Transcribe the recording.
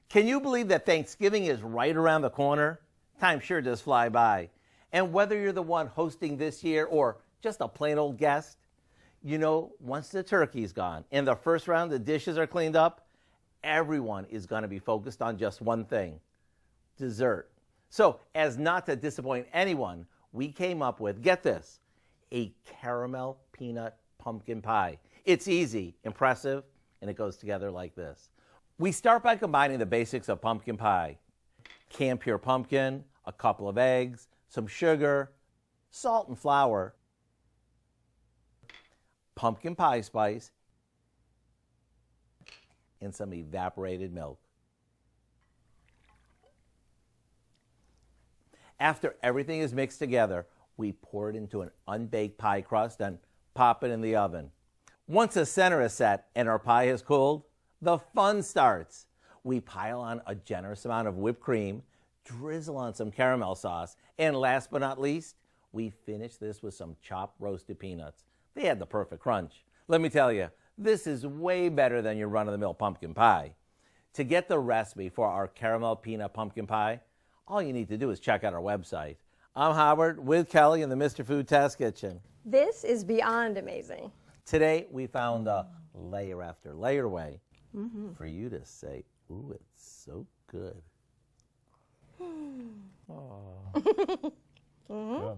Can you believe that Thanksgiving is right around the corner? Time sure does fly by. And whether you're the one hosting this year or just a plain old guest, you know, once the turkey's gone and the first round of dishes are cleaned up, everyone is going to be focused on just one thing: dessert. So, as not to disappoint anyone, we came up with, get this, a caramel peanut pumpkin pie. It's easy, impressive, and it goes together like this. We start by combining the basics of pumpkin pie: canned pure pumpkin, a couple of eggs, some sugar, salt and flour, pumpkin pie spice, and some evaporated milk. After everything is mixed together, we pour it into an unbaked pie crust and pop it in the oven. Once the center is set and our pie has cooled, the fun starts. We pile on a generous amount of whipped cream, drizzle on some caramel sauce, and last but not least, we finish this with some chopped roasted peanuts. They had the perfect crunch. Let me tell you, this is way better than your run-of-the-mill pumpkin pie. To get the recipe for our caramel peanut pumpkin pie, all you need to do is check out our website. I'm Howard with Kelly in the Mr. Food Test Kitchen. This is beyond amazing. Today we found a layer after layer way for you to say, ooh, it's so good. Oh. Good.